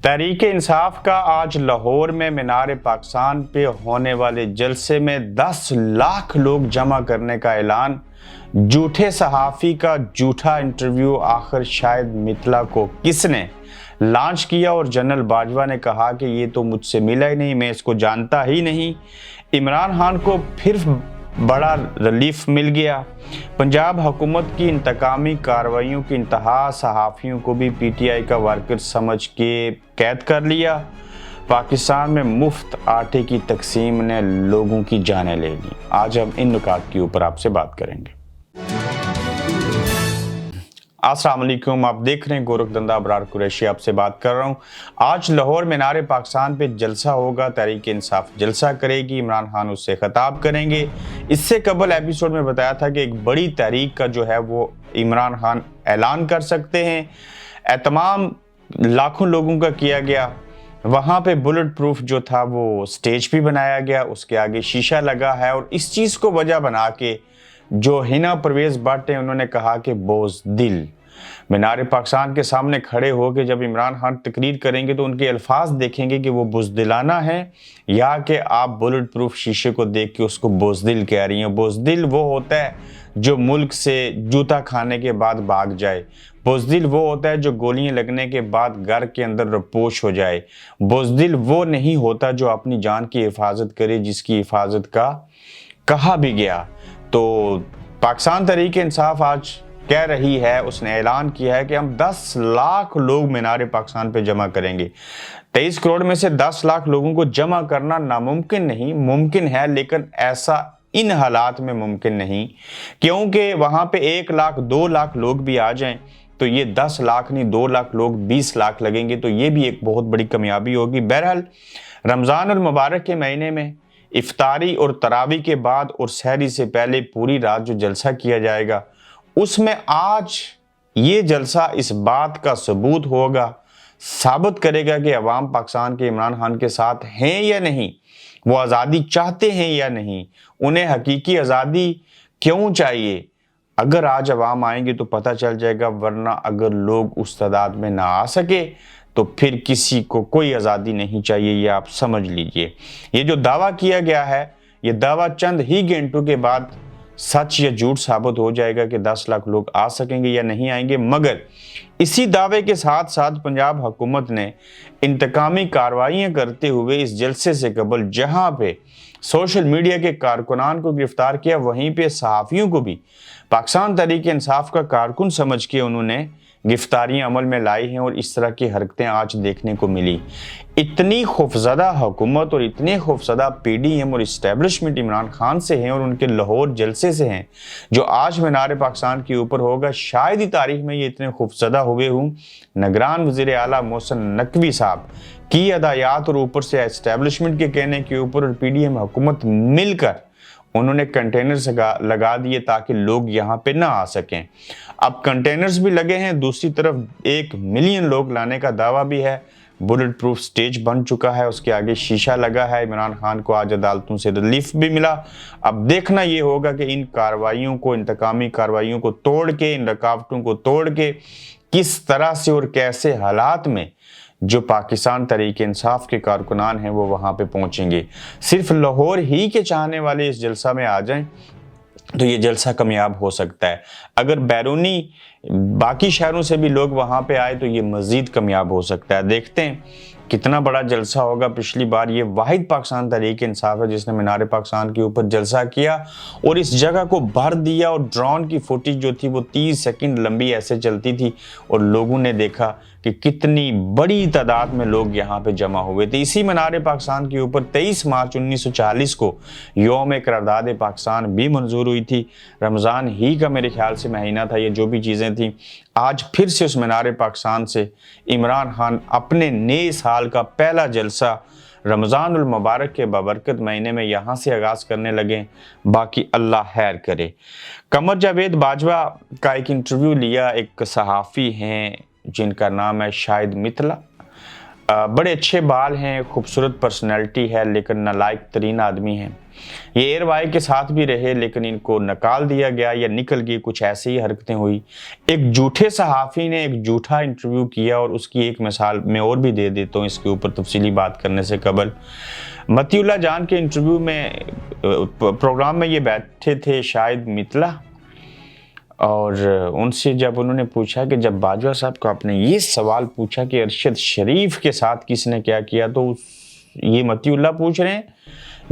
तहरीक इंसाफ का आज लाहौर में मीनार पाकिस्तान पे होने वाले जलसे में 10 लाख लोग जमा करने का ऐलान। झूठे सहाफ़ी का झूठा इंटरव्यू, आखिर शाहिद मित्तला को किसने लॉन्च किया? और जनरल बाजवा ने कहा कि ये तो मुझसे मिला ही नहीं, मैं इसको जानता ही नहीं। इमरान खान को फिर बड़ा रिलीफ मिल गया। पंजाब हुकूमत की इंतकामी कार्रवाइयों की इंतहा, सहाफ़ियों को भी पीटीआई का वर्कर समझ के कैद कर लिया। पाकिस्तान में मुफ्त आटे की तकसीम ने लोगों की जानें ले ली। आज हम इन नुकात के ऊपर आपसे बात करेंगे। अस्सलाम वालेकुम, आप देख रहे हैं गोरखधंधा, अबरार कुरैशी आपसे बात कर रहा हूं। आज लाहौर मीनार पाकिस्तान पे जलसा होगा। तहरीक इंसाफ जलसा करेगी, इमरान खान उससे खिताब करेंगे। इससे कबल एपिसोड में बताया था कि एक बड़ी तहरीक का जो है वो इमरान खान ऐलान कर सकते हैं। तमाम लाखों लोगों का किया गया। वहाँ पे बुलेट प्रूफ जो था वो स्टेज भी बनाया गया, उसके आगे शीशा लगा है। और इस चीज़ को वजह बना के जो हिना परवेज भट्ट हैं, उन्होंने कहा कि बोझदिल मीनार पाकिस्तान के सामने खड़े होकर जब इमरान खान तकरीर करेंगे तो उनके अल्फाज देखेंगे कि वो बुज़दिलाना है या कि आप बुलेट प्रूफ शीशे को देख के उसको बोझदिल कह रही हैं। बोझदिल वो होता है जो मुल्क से जूता खाने के बाद भाग जाए। बोझदिल वो होता है जो गोलियां लगने के बाद घर के अंदर रपोश हो जाए। बोझदिल वो नहीं होता जो अपनी जान की हिफाजत करे, जिसकी हिफाजत का कहा भी गया। तो पाकिस्तान तहरीक इंसाफ आज कह रही है, उसने ऐलान किया है कि हम 10 लाख लोग मीनार पाकिस्तान पे जमा करेंगे। 23 करोड़ में से 10 लाख लोगों को जमा करना नामुमकिन नहीं, मुमकिन है, लेकिन ऐसा इन हालात में मुमकिन नहीं, क्योंकि वहां पे 1 लाख 2 लाख लोग भी आ जाएं तो ये 10 लाख नहीं, 2 लाख लोग 20 लाख लगेंगे, तो ये भी एक बहुत बड़ी कामयाबी होगी। बहरहाल रमज़ान और मुबारक के महीने में इफ्तारी और तरावी के बाद और सहरी से पहले पूरी रात जो जलसा किया जाएगा, उसमें आज ये जलसा इस बात का सबूत होगा, साबित करेगा कि अवाम पाकिस्तान के इमरान खान के साथ हैं या नहीं, वो आज़ादी चाहते हैं या नहीं, उन्हें हकीकी आज़ादी क्यों चाहिए। अगर आज अवाम आएंगे तो पता चल जाएगा, वरना अगर लोग उस तादाद में ना आ सके तो फिर किसी को कोई आज़ादी नहीं चाहिए, ये आप समझ लीजिए। ये जो दावा किया गया है, ये दावा चंद ही घंटों के बाद सच या झूठ साबित हो जाएगा कि 10 लाख लोग आ सकेंगे या नहीं आएंगे। मगर इसी दावे के साथ साथ पंजाब हुकूमत ने इंतकामी कार्रवाइयाँ करते हुए इस जलसे से कबल जहाँ पे सोशल मीडिया के कारकुनान को गिरफ्तार किया, वहीं पे सहाफ़ियों को भी पाकिस्तान तहरीक इंसाफ का कारकुन समझ के उन्होंने गिरफ्तारियां अमल में लाई हैं। और इस तरह की हरकतें आज देखने को मिली। इतनी खौफजदा हुकूमत और इतने खौफजदा पीडीएम और इस्टेब्लिशमेंट इमरान खान से हैं और उनके लाहौर जलसे से हैं जो आज मीनार पाकिस्तान के ऊपर होगा। शायद ही तारीख में ये इतने खौफजदा हुए हूँ। निगरान वज़ीर आला मोहसिन नकवी साहब की हदायत और ऊपर से इस्टेब्लिशमेंट के कहने के ऊपर और पीडीएम हुकूमत मिलकर उन्होंने कंटेनर्स लगा दिए ताकि लोग यहाँ पे ना आ सकें। अब कंटेनर्स भी लगे हैं, दूसरी तरफ 1 मिलियन लोग लाने का दावा भी है। बुलेट प्रूफ स्टेज बन चुका है, उसके आगे शीशा लगा है। इमरान खान को आज अदालतों से रिलीफ भी मिला। अब देखना ये होगा कि इन कार्रवाइयों को, इंतकामी कार्रवाइयों को तोड़ के, इन रुकावटों को तोड़ के किस तरह से और कैसे हालात में जो पाकिस्तान तहरीक इंसाफ के कारकुनान हैं वो वहाँ पे पहुँचेंगे। सिर्फ लाहौर ही के चाहने वाले इस जलसा में आ जाएं तो ये जलसा कामयाब हो सकता है। अगर बैरूनी बाकी शहरों से भी लोग वहाँ पे आए तो ये मज़ीद कामयाब हो सकता है। देखते हैं कितना बड़ा जलसा होगा। पिछली बार ये वाहिद पाकिस्तान तहरीक इंसाफ है जिसने मीनार पाकिस्तान के ऊपर जलसा किया और इस जगह को भर दिया। और ड्रोन की फुटेज जो थी वो 30 सेकंड लंबी ऐसे चलती थी और लोगों ने देखा कि कितनी बड़ी तादाद में लोग यहाँ पे जमा हुए थे। इसी मीनार पाकिस्तान के ऊपर 23 मार्च 1940 को यौम करारदाद पाकिस्तान भी मंजूर हुई थी। रमज़ान ही का मेरे ख्याल से महीना था। ये जो भी चीज़ें थी, आज फिर से उस मीनार पाकिस्तान से इमरान खान अपने नए साल का पहला जलसा रमज़ान उल मुबारक के बाबरकत महीने में यहाँ से आगाज़ करने लगे। बाकी अल्लाह खैर करे। कमर जावेद बाजवा का एक इंटरव्यू लिया, एक सहाफ़ी हैं जिनका नाम है शाहिद मित्तला। बड़े अच्छे बाल हैं, खूबसूरत पर्सनैलिटी है, लेकिन नालायक तरीन आदमी हैं। ये एयरवाई के साथ भी रहे लेकिन इनको निकाल दिया गया या निकल गई, कुछ ऐसी ही हरकतें हुई। एक झूठे सहाफ़ी ने एक झूठा इंटरव्यू किया और उसकी एक मिसाल मैं और भी दे देता हूँ इसके ऊपर तफसीली बात करने से कबल। मतीउल्लाह जान के इंटरव्यू में प्रोग्राम में ये बैठे थे शायद मितला, और उनसे जब उन्होंने पूछा कि जब बाजवा साहब को आपने ये सवाल पूछा कि अरशद शरीफ के साथ किसने क्या किया, तो ये मतीउल्लाह पूछ रहे हैं,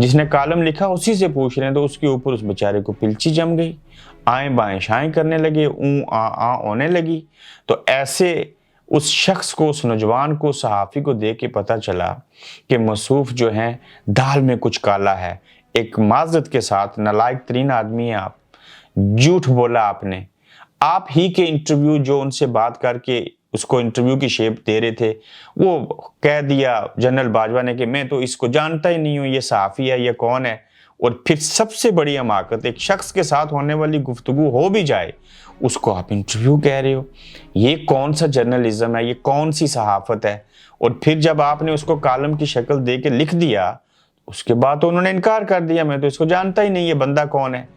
जिसने कॉलम लिखा उसी से पूछ रहे हैं, तो उसके ऊपर उस बेचारे को पिलची जम गई, आएँ बाएँ शाएँ करने लगे, आ होने लगी। तो ऐसे उस शख्स को, उस नौजवान को, सहाफ़ी को देख के पता चला कि मसूफ जो हैं दाल में कुछ काला है। एक माज़रत के साथ नालायक तरीन आदमी है आप, झूठ बोला आपने। आप ही के इंटरव्यू जो उनसे बात करके उसको इंटरव्यू की शेप दे रहे थे, वो कह दिया जनरल बाजवा ने कि मैं तो इसको जानता ही नहीं हूँ, ये सहाफ़ी है, ये कौन है। और फिर सबसे बड़ी हमाकत, एक शख्स के साथ होने वाली गुफ्तगू हो भी जाए, उसको आप इंटरव्यू कह रहे हो। ये कौन सा जर्नलिज्म है, ये कौन सी सहाफ़त है। और फिर जब आपने उसको कॉलम की शक्ल दे के लिख दिया, उसके बाद तो उन्होंने इनकार कर दिया, मैं तो इसको जानता ही नहीं, ये बंदा कौन है।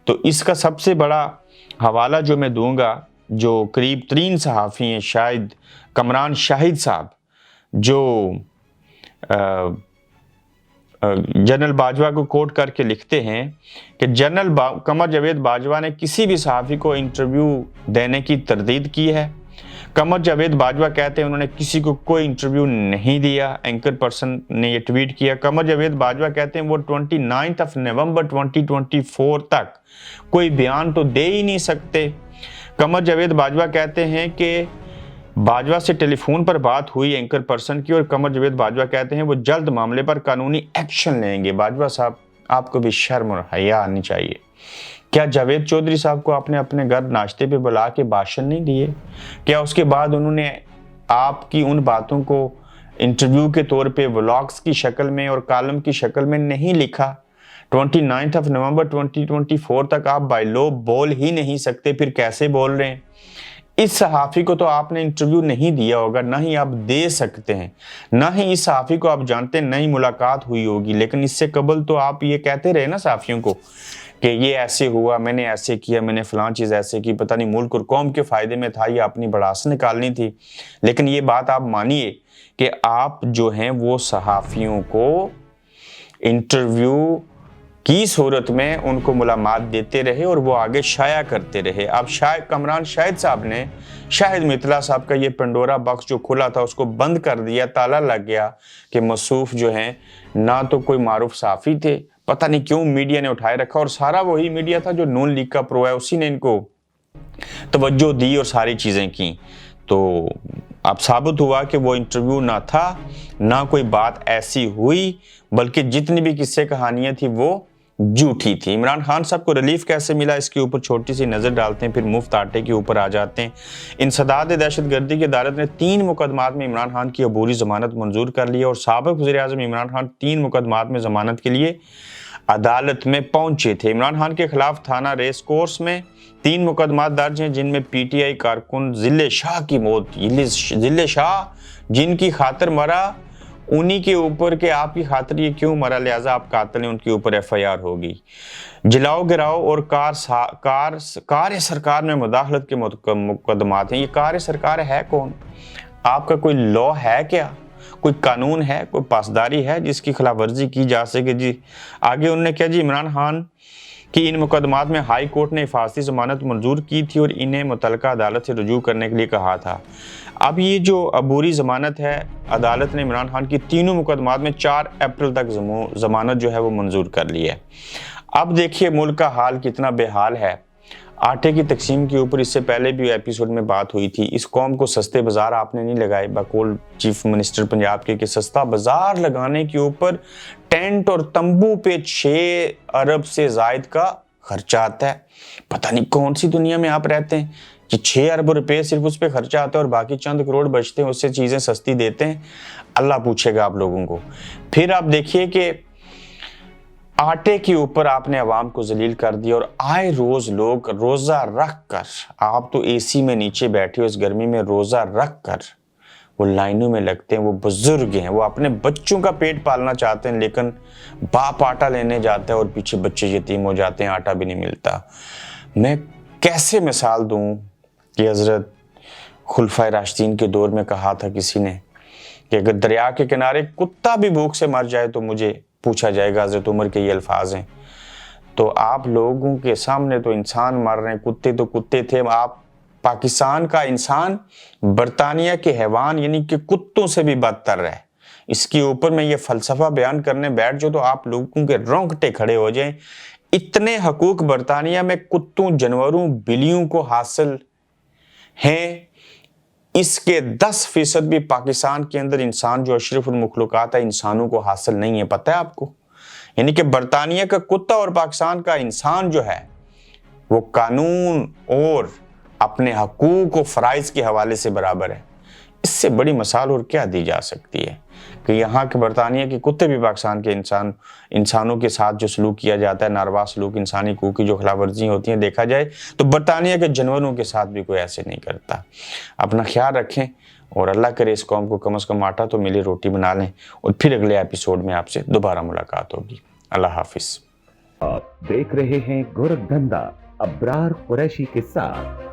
तो इसका सबसे बड़ा हवाला जो मैं दूंगा, जो करीब तरीन सहाफ़ी हैं, शायद कमरान शाहिद साहब, जो जनरल बाजवा को कोट करके लिखते हैं कि जनरल कमर जावेद बाजवा ने किसी भी सहाफ़ी को इंटरव्यू देने की तरदीद की है। कमर जावेद बाजवा कहते हैं उन्होंने किसी को कोई इंटरव्यू नहीं दिया। एंकर पर्सन ने ये ट्वीट किया। कमर जावेद बाजवा कहते हैं वो 29 नवंबर 2024 तक कोई बयान तो दे ही नहीं सकते। कमर जावेद बाजवा कहते हैं कि बाजवा से टेलीफोन पर बात हुई एंकर पर्सन की, और कमर जावेद बाजवा कहते हैं वो जल्द मामले पर कानूनी एक्शन लेंगे। बाजवा साहब, आपको भी शर्म और हया आनी चाहिए। क्या जावेद चौधरी साहब को आपने अपने घर नाश्ते पे बुला के भाषण नहीं दिए? क्या उसके बाद उन्होंने आपकी उन बातों को इंटरव्यू के तौर पे व्लॉग्स की शक्ल में और कॉलम की शक्ल में नहीं लिखा? 29 नवंबर 2024 तक आप बाय लॉ बोल ही नहीं सकते, फिर कैसे बोल रहे हैं? इस सहाफ़ी को तो आपने इंटरव्यू नहीं दिया होगा, ना ही आप दे सकते हैं, ना ही इस सहाफ़ी को आप जानते हैं, नई मुलाकात हुई होगी। लेकिन इससे कबल तो आप ये कहते रहे ना सहाफ़ियों को कि ये ऐसे हुआ, मैंने ऐसे किया, मैंने फलां चीज़ ऐसे की, पता नहीं मुल्क और कौम के फ़ायदे में था, ये अपनी भड़ास निकालनी थी। लेकिन ये बात आप मानिए कि आप जो हैं वो सहाफ़ियों को इंटरव्यू की सूरत में उनको मुलाकात देते रहे और वो आगे शाया करते रहे। अब शायद कमरान शाहिद साहब ने शाहिद मितला साहब का ये पंडोरा बॉक्स जो खुला था उसको बंद कर दिया, ताला लग गया कि मसूफ जो हैं ना तो कोई मारूफ सहाफ़ी थे, पता नहीं क्यों मीडिया ने उठाए रखा, और सारा वही मीडिया था जो नून लीग का प्रो है, उसी ने इनको तवज्जो दी और सारी चीज़ें की। तो अब साबित हुआ कि वो इंटरव्यू ना था, ना कोई बात ऐसी हुई, बल्कि जितनी भी किस्से कहानियाँ थी वो झूठी थी। इमरान खान साहब को रिलीफ कैसे मिला, इसके ऊपर छोटी सी नज़र डालते हैं, फिर मुफ्त आटे के ऊपर आ जाते हैं। इंसदाद दहशतगर्दी की अदालत ने 3 मुकदमात में इमरान खान की अबूरी ज़मानत मंजूर कर ली, और साबिक़ वज़ीर-ए-आज़म इमरान खान 3 मुकदमात में ज़मानत के लिए अदालत में पहुंचे थे। इमरान खान के खिलाफ थाना रेस कोर्स में 3 मुकदमात दर्ज हैं, जिनमें PTI कारकुन जिले शाह की मौत, जिले शाह जिनकी खातिर मरा, उन्हीं के ऊपर के आपकी खातिर ये क्यों मरा, लिहाजा आप कातिल हैं, उनके ऊपर FIR होगी। जलाओ गिराओ और कार सरकार में मुदाखलत के मुकदमात हैं। ये कार सरकार है कौन? आपका कोई लॉ है क्या, कोई कानून है, कोई पासदारी है जिसकी खिलाफ वर्जी की जा सके? जी आगे उन्होंने क्या जी, इमरान खान कि इन मुकदमात में हाई कोर्ट ने हिफाजती ज़मानत मंजूर की थी और इन्हें मुतल्लिका अदालत से रुजू करने के लिए कहा था। अब ये जो अबूरी ज़मानत है, अदालत ने इमरान खान की तीनों मुकदमात में 4 अप्रैल तक ज़मानत जो है वो मंजूर कर ली है। अब देखिए मुल्क का हाल कितना बेहाल है। आटे की तकसीम के ऊपर इससे पहले भी एपिसोड में बात हुई थी। इस कौम को सस्ते बाज़ार आपने नहीं लगाए, बकौल चीफ मिनिस्टर पंजाब के कि सस्ता बाज़ार लगाने के ऊपर टेंट और तंबू पे 6 अरब से ज़ायद का खर्चा आता है। पता नहीं कौन सी दुनिया में आप रहते हैं कि 6 अरब रुपए सिर्फ उस पर खर्चा आता है और बाकी चंद करोड़ बचते हैं, उससे चीज़ें सस्ती देते हैं। अल्लाह पूछेगा आप लोगों को। फिर आप देखिए कि आटे के ऊपर आपने अवाम को जलील कर दिया, और आए रोज लोग रोज़ा रख कर, आप तो AC में नीचे बैठे हो इस गर्मी में, रोज़ा रख कर وہ لائنوں میں لگتے ہیں، وہ بزرگ ہیں، وہ اپنے بچوں کا پیٹ پالنا چاہتے ہیں، لیکن باپ آٹا لینے جاتا ہے اور پیچھے بچے یتیم ہو جاتے ہیں، آٹا بھی نہیں ملتا۔ میں کیسے مثال دوں کہ حضرت خلفائے راشدین کے دور میں کہا تھا کسی نے کہ اگر دریا کے کنارے کتا بھی بھوک سے مر جائے تو مجھے پوچھا جائے گا۔ حضرت عمر کے یہ الفاظ ہیں۔ تو آپ لوگوں کے سامنے تو انسان مر رہے ہیں، کتے تو کتے تھے، آپ پاکستان کا انسان برطانیہ کے حیوان یعنی کہ کتوں سے بھی بدتر ہے۔ اس کے اوپر میں یہ فلسفہ بیان کرنے بیٹھ جو تو آپ لوگوں کے رونگٹے کھڑے ہو جائیں۔ اتنے حقوق برطانیہ میں کتوں، جانوروں، بلیوں کو حاصل ہیں، اس کے 10% بھی پاکستان کے اندر انسان جو اشرف المخلوقات ہے انسانوں کو حاصل نہیں ہے۔ پتہ ہے آپ کو؟ یعنی کہ برطانیہ کا کتا اور پاکستان کا انسان جو ہے وہ قانون اور اپنے حقوق و فرائض کے حوالے سے برابر ہے۔ اس سے بڑی مثال اور کیا دی جا سکتی ہے کہ یہاں کے برطانیہ کے کتے بھی پاکستان کے انسانوں کے ساتھ جو سلوک کیا جاتا ہے، ناروا سلوک، انسانی حقوق کی جو خلاف ورزیاں ہوتی ہیں، دیکھا جائے تو برطانیہ کے جانوروں کے ساتھ بھی کوئی ایسے نہیں کرتا۔ اپنا خیال رکھیں اور اللہ کرے اس قوم کو کم از کم آٹا تو ملے، روٹی بنا لیں، اور پھر اگلے ایپیسوڈ میں آپ سے دوبارہ ملاقات ہوگی۔ اللہ حافظ۔ آپ دیکھ رہے ہیں گورکھ دھندا ابرار قریشی کے ساتھ۔